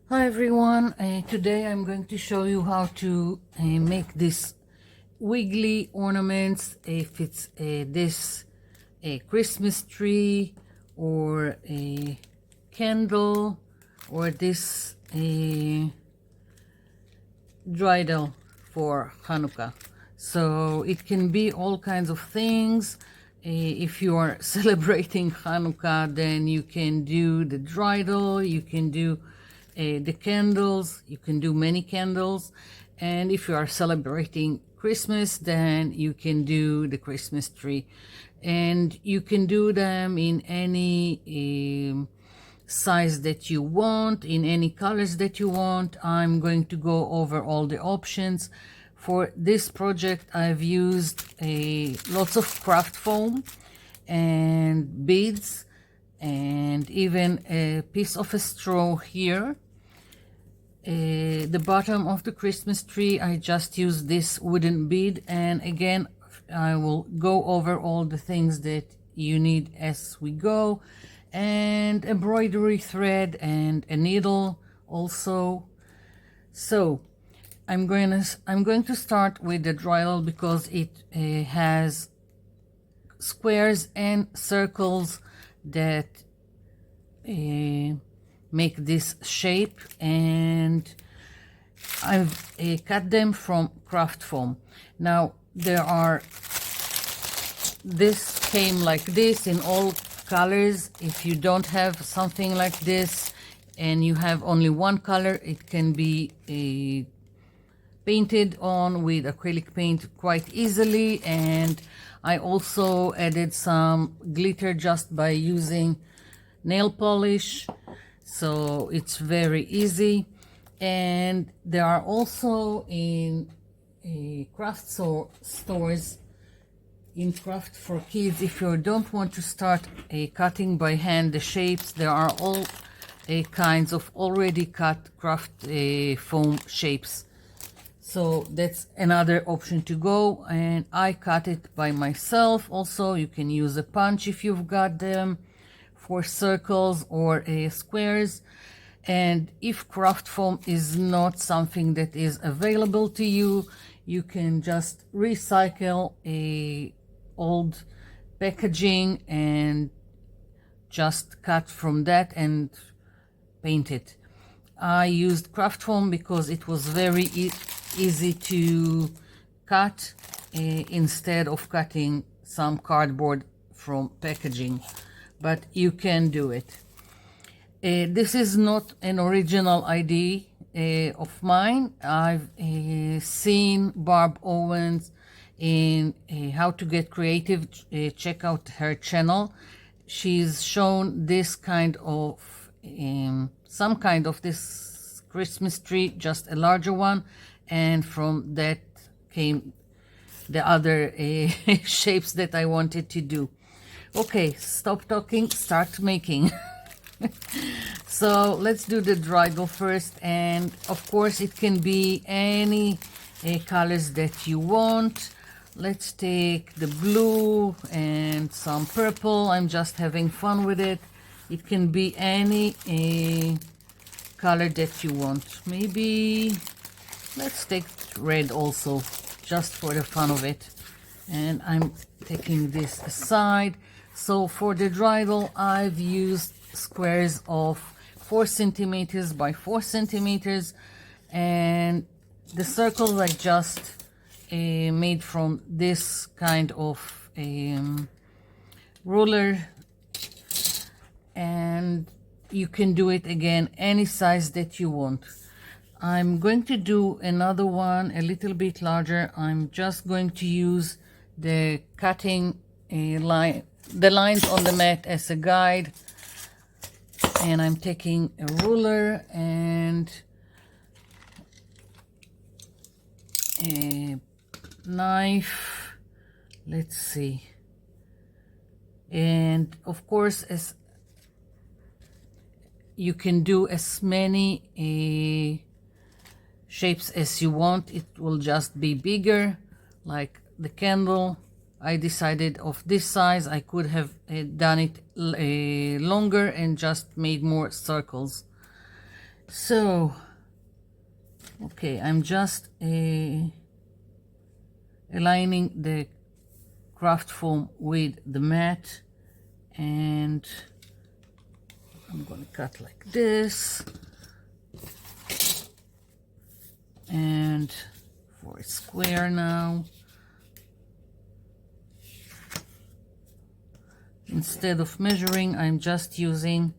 Hi everyone, today I'm going to show you how to make this wiggly ornaments. If it's this a Christmas tree or a candle or this a dreidel for Hanukkah. So it can be all kinds of things. If you are celebrating Hanukkah, then you can do the dreidel, you can do the candles, you can do many candles. And if you are celebrating Christmas, then you can do the Christmas tree. And you can do them in any size that you want, in any colors that you want. I'm going to go over all the options. For this project, I've used lots of craft foam and beads and even a piece of a straw here. The bottom of the Christmas tree, I just used this wooden bead, and again I will go over all the things that you need as we go, and embroidery thread and a needle also. So I'm going to start with the dreidel because it has squares and circles that make this shape, and I've cut them from craft foam. Now this came like this in all colors. If you don't have something like this and you have only one color, it can be painted on with acrylic paint quite easily. And I also added some glitter just by using nail polish, so it's very easy. And there are also in craft stores in Craft for Kids, if you don't want to start cutting by hand the shapes, there are all kinds of already cut craft foam shapes. So that's another option to go, and I cut it by myself. Also, you can use a punch if you've got them for circles or squares. And if craft foam is not something that is available to you, you can just recycle a old packaging and just cut from that and paint it. I used craft foam because it was very easy to cut instead of cutting some cardboard from packaging, but you can do it. This is not an original idea of mine. I've seen Barb Owens in How to Get Creative. Check out her channel. She's shown this kind of some kind of this Christmas tree, just a larger one, and from that came the other shapes that I wanted to do. Okay, stop talking, start making. So let's do the dreidel first, and of course it can be any colors that you want. Let's take the blue and some purple. I'm just having fun with it. It can be any color that you want. Maybe let's take red also, just for the fun of it. And I'm taking this aside. So for the dreidel, I've used squares of 4 centimeters by 4 centimeters, and the circles I just made from this kind of ruler, and you can do it again any size that you want. I'm going to do another one a little bit larger. I'm just going to use the cutting line, the lines on the mat as a guide, and I'm taking a ruler and a knife. Let's see. And of course, as you can do as many shapes as you want. It will just be bigger, like the candle. I decided of this size. I could have done it longer and just made more circles. So, okay, I'm just aligning the craft foam with the mat, and I'm going to cut like this, and for a square now, instead of measuring, I'm just using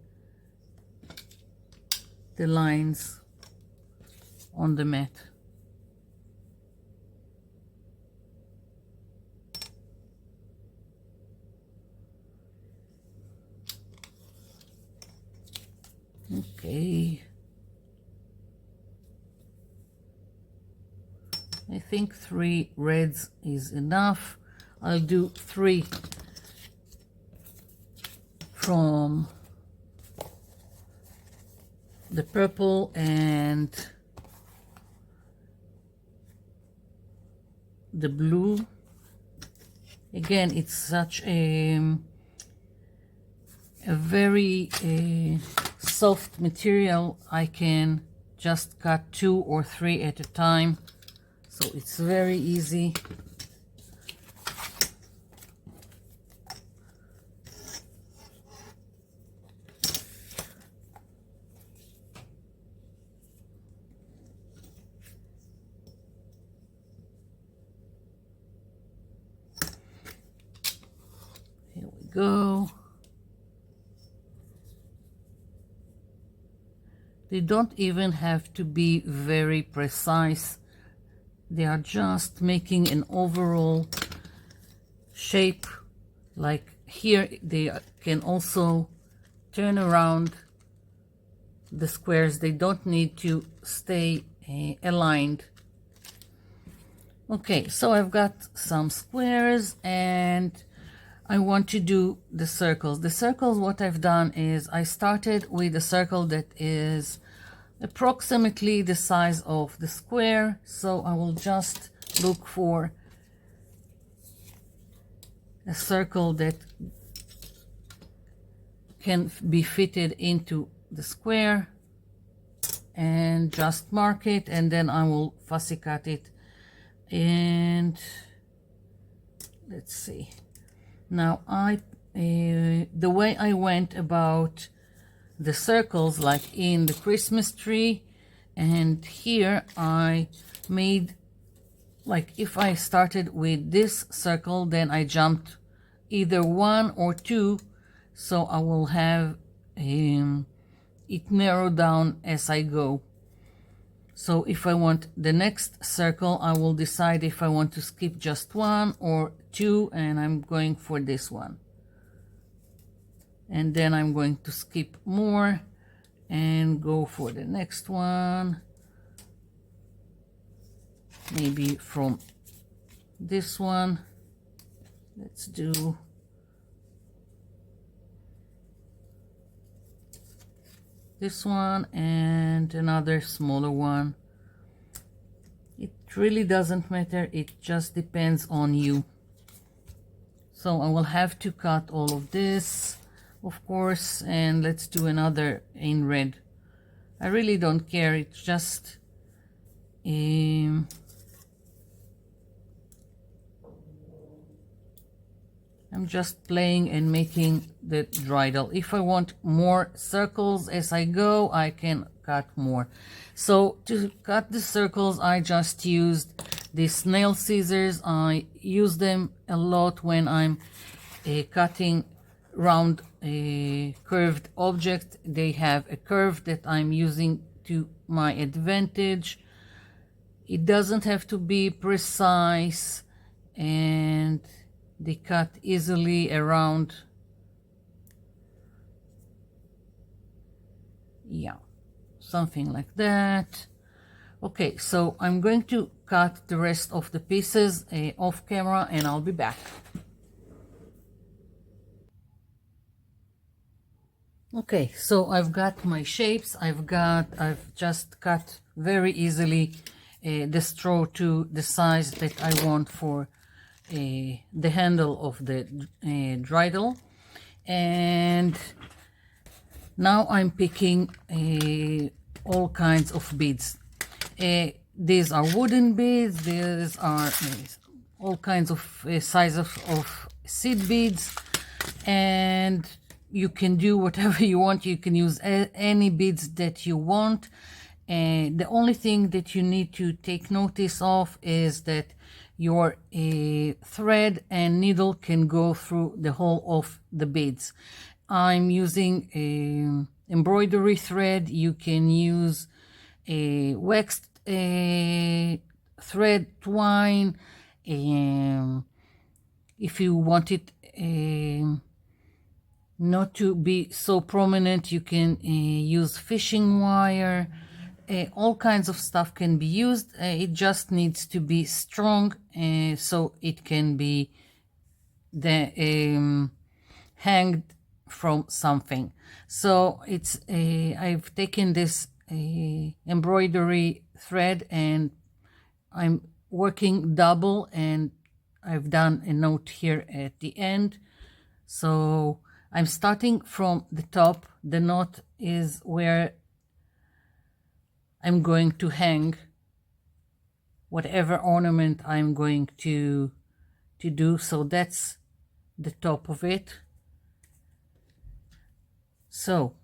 the lines on the mat. Okay, I think 3 reds is enough. I'll do 3 from the purple and the blue. Again, it's such a very soft material. I can just cut 2 or 3 at a time, so it's very easy. Here we go. They don't even have to be very precise. They are just making an overall shape. Like here, they can also turn around the squares. They don't need to stay aligned. Okay, so I've got some squares and I want to do the circles. The circles, what I've done is I started with a circle that is approximately the size of the square. So I will just look for a circle that can be fitted into the square and just mark it, and then I will fussy cut it. And let's see. Now the way I went about the circles, like in the Christmas tree, and here I made, like if I started with this circle, then I jumped either 1 or 2, so I will have it narrow down as I go. So if I want the next circle, I will decide if I want to skip just 1 or 2, and I'm going for this one. And then I'm going to skip more and go for the next one. Maybe from this one. Let's do this one and another smaller one. It really doesn't matter, it just depends on you. So I will have to cut all of this, of course, and let's do another in red. I really don't care, it's just I'm just playing and making the dreidel. If I want more circles as I go, I can cut more. So to cut the circles, I just used these nail scissors. I use them a lot when I'm cutting round a curved object. They have a curve that I'm using to my advantage. It doesn't have to be precise, and they cut easily around. Yeah, something like that. Okay, so I'm going to cut the rest of the pieces off camera, and I'll be back. Okay, so I've got my shapes. I've just cut very easily the straw to the size that I want for the handle of the dreidel. And now I'm picking all kinds of beads. These are wooden beads. These are all kinds of sizes of seed beads, and you can do whatever you want. You can use any beads that you want. And the only thing that you need to take notice of is that your thread and needle can go through the whole of the beads. I'm using a embroidery thread. You can use a waxed thread twine. If you want it not to be so prominent, you can use fishing wire. All kinds of stuff can be used. It just needs to be strong so it can be hanged from something. So it's I've taken this embroidery thread and I'm working double, and I've done a note here at the end. So I'm starting from the top. The knot is where I'm going to hang whatever ornament I'm going to do. So that's the top of it. So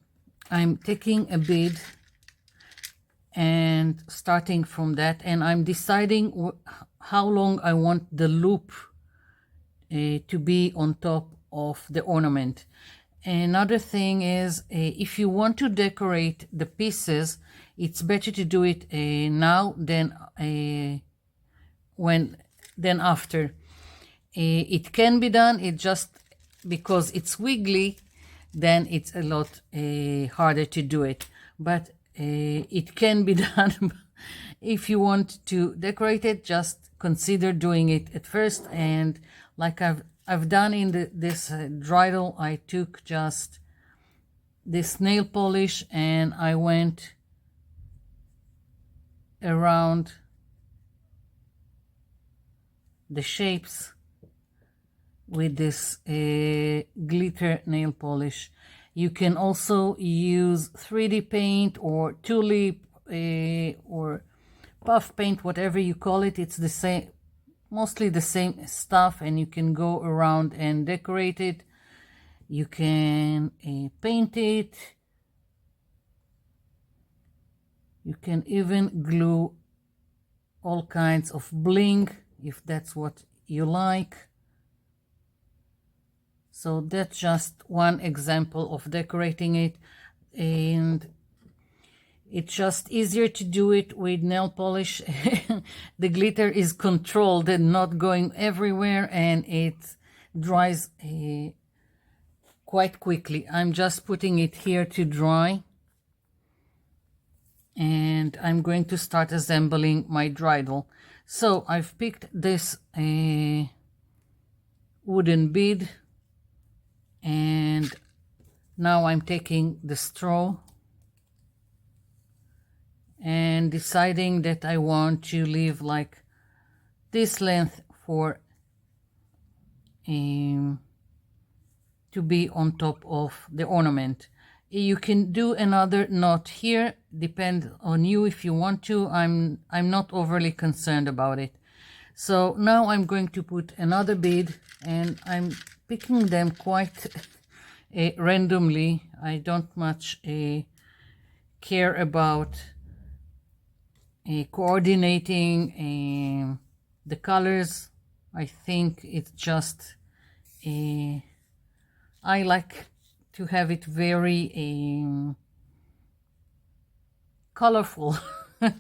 I'm taking a bead and starting from that, and I'm deciding how long I want the loop to be on top of the ornament. Another thing is, if you want to decorate the pieces, it's better to do it now than after. It can be done. It just because it's wiggly, then it's a lot harder to do it. But it can be done. If you want to decorate it, just consider doing it at first. And like I've done in this dreidel, I took just this nail polish and I went around the shapes with this glitter nail polish. You can also use 3D paint or tulip or puff paint, whatever you call it. It's the same, mostly the same stuff, and you can go around and decorate it. You can paint it. You can even glue all kinds of bling if that's what you like. So that's just one example of decorating it, and it's just easier to do it with nail polish. The glitter is controlled and not going everywhere, and it dries quite quickly. I'm just putting it here to dry, and I'm going to start assembling my dreidel. So I've picked this wooden bead, and now I'm taking the straw and deciding that I want to leave like this length for to be on top of the ornament. You can do another knot here, depend on you if you want to. I'm not overly concerned about it. So now I'm going to put another bead, and I'm picking them quite randomly. I don't much care about coordinating the colors. I think it's just I like to have it very colorful,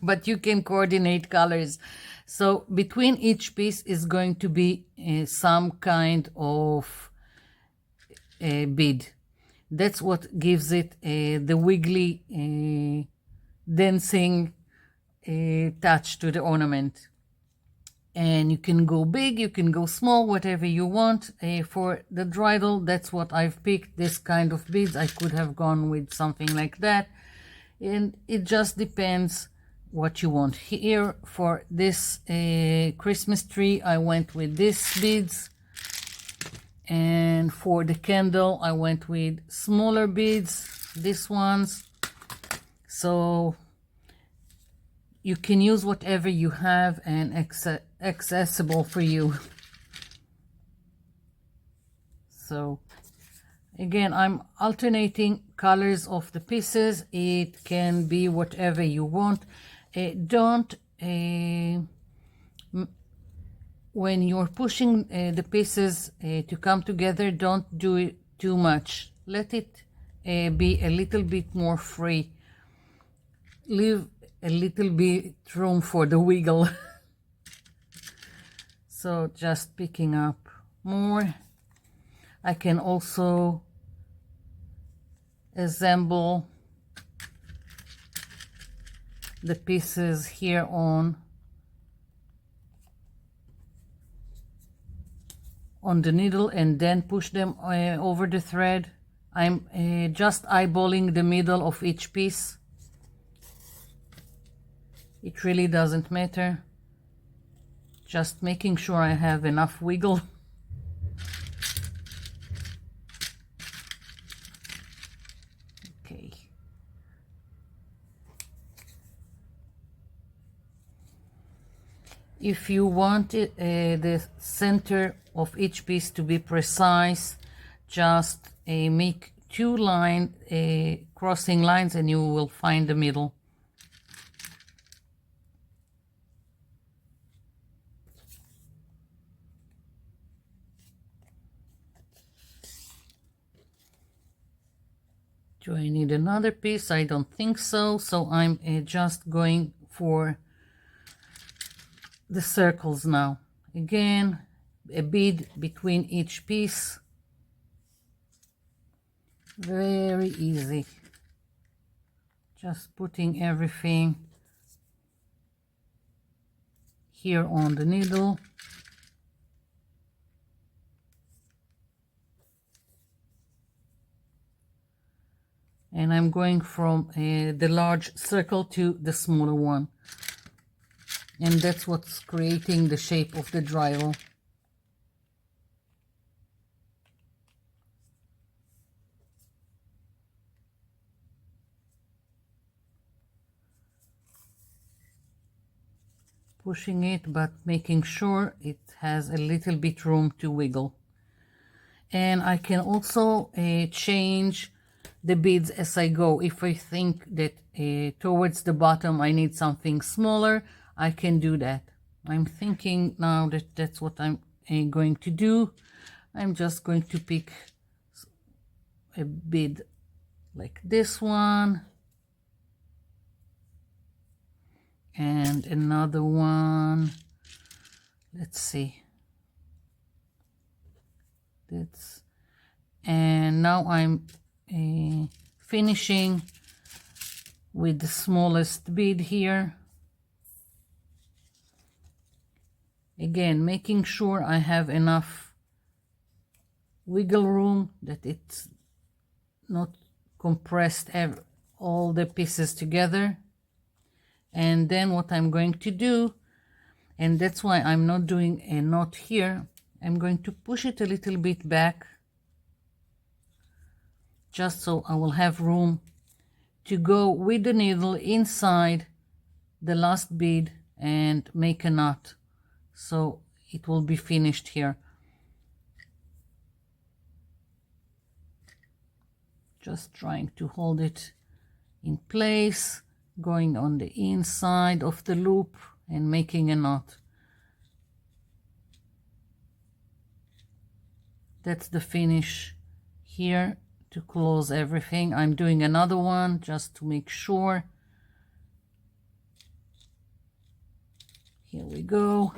but you can coordinate colors. So between each piece is going to be some kind of bead. That's what gives it the wiggly dancing touch to the ornament. And you can go big, you can go small, whatever you want. For the dreidel, that's what I've picked, this kind of beads. I could have gone with something like that, and it just depends what you want. Here for this Christmas tree, I went with these beads, and for the candle I went with smaller beads, these ones. So you can use whatever you have and accessible for you. So again, I'm alternating colors of the pieces. It can be whatever you want. Don't when you're pushing the pieces to come together, don't do it too much. Let it be a little bit more free. Leave a little bit room for the wiggle. So just picking up more. I can also assemble the pieces here on the needle and then push them over the thread. I'm just eyeballing the middle of each piece. It really doesn't matter. Just making sure I have enough wiggle. Okay. If you want it, the center of each piece to be precise, just make two crossing lines and you will find the middle. Do I need another piece? I don't think so. So I'm just going for the circles now. Again, a bead between each piece. Very easy. Just putting everything here on the needle. And I'm going from the large circle to the smaller one. And that's what's creating the shape of the drywall. Pushing it, but making sure it has a little bit room to wiggle. And I can also change the beads as I go. If I think that towards the bottom I need something smaller, I can do that. I'm thinking now that that's what I'm going to do. I'm just going to pick a bead like this one and another one. Let's see. And now I'm finishing with the smallest bead here. Again, making sure I have enough wiggle room, that it's not compressed all the pieces together. And then what I'm going to do, and that's why I'm not doing a knot here, I'm going to push it a little bit back, just so I will have room to go with the needle inside the last bead and make a knot. So it will be finished here. Just trying to hold it in place, going on the inside of the loop and making a knot. That's the finish here to close everything. I'm doing another one just to make sure. Here we go.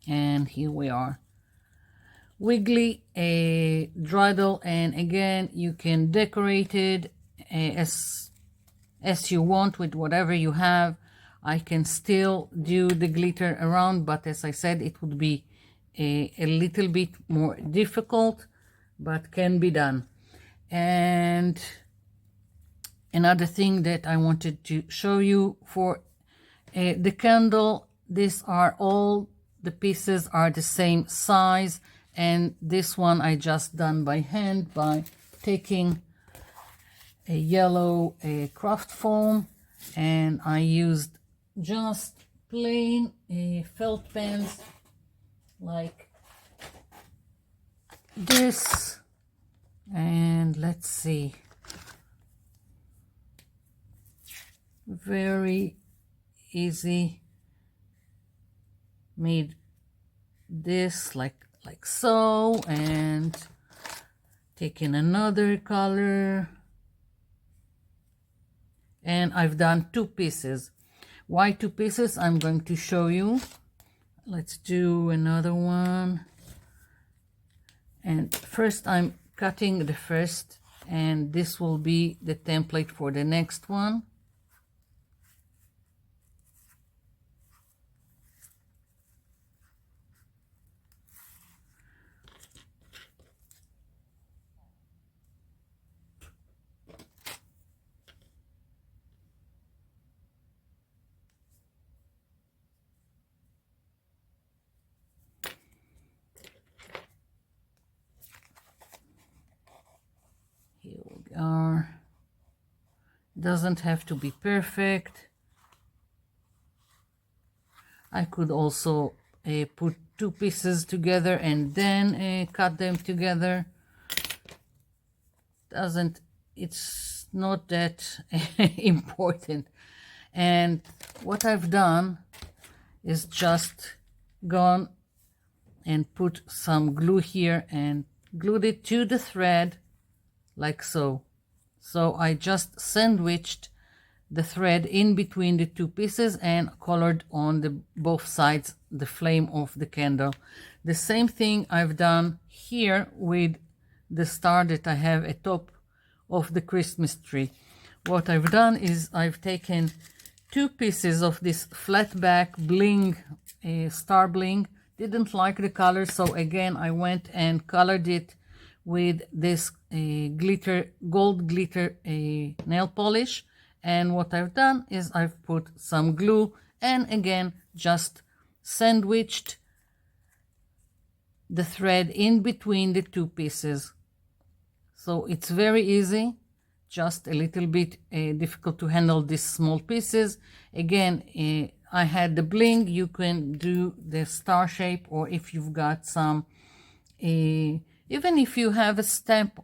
And here we are. Wiggly dreidel, and again you can decorate it as you want with whatever you have. I can still do the glitter around, but as I said, it would be a little bit more difficult, but can be done. And another thing that I wanted to show you for the candle, these are all the pieces are the same size, and this one I just done by hand by taking a yellow craft foam, and I used just plain felt pens like this, and let's see, very easy, made this like so, and taking another color, and I've done 2 pieces. Why 2 pieces? I'm going to show you. Let's do another one. And first I'm cutting the first, and this will be the template for the next one. Here we are. Doesn't have to be perfect. I could also put 2 pieces together and then cut them together. It's not that important. And what I've done is just gone and put some glue here and glued it to the thread like so. So I just sandwiched the thread in between the 2 pieces and colored on the both sides the flame of the candle. The same thing I've done here with the star that I have atop of the Christmas tree. What I've done is I've taken 2 pieces of this flat back bling, star bling. Didn't like the color, so again I went and colored it with this glitter, gold glitter nail polish. And what I've done is I've put some glue and again just sandwiched the thread in between the 2 pieces. So it's very easy, just a little bit difficult to handle these small pieces. Again, I had the bling. You can do the star shape, or if you've got some, even if you have a stamp,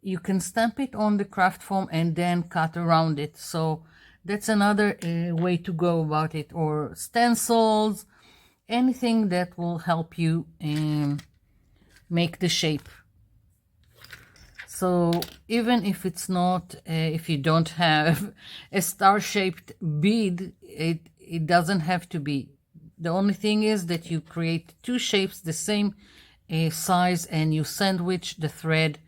you can stamp it on the craft foam and then cut around it. So that's another way to go about it, or stencils, anything that will help you make the shape. So even if it's not, if you don't have a star-shaped bead, it doesn't have to be. The only thing is that you create 2 shapes the same size and you sandwich the thread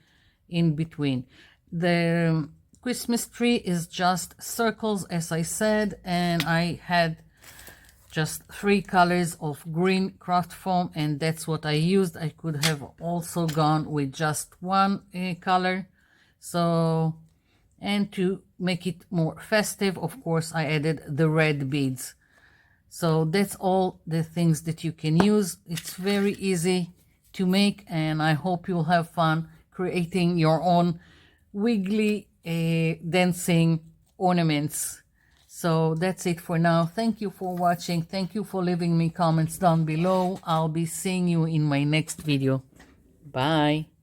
in between. The Christmas tree is just circles, as I said, and I had just 3 colors of green craft foam, and that's what I used. I could have also gone with just 1 color. So, and to make it more festive, of course, I added the red beads. So that's all the things that you can use. It's very easy to make, and I hope you'll have fun creating your own wiggly dancing ornaments. So that's it for now. Thank you for watching. Thank you for leaving me comments down below. I'll be seeing you in my next video. Bye.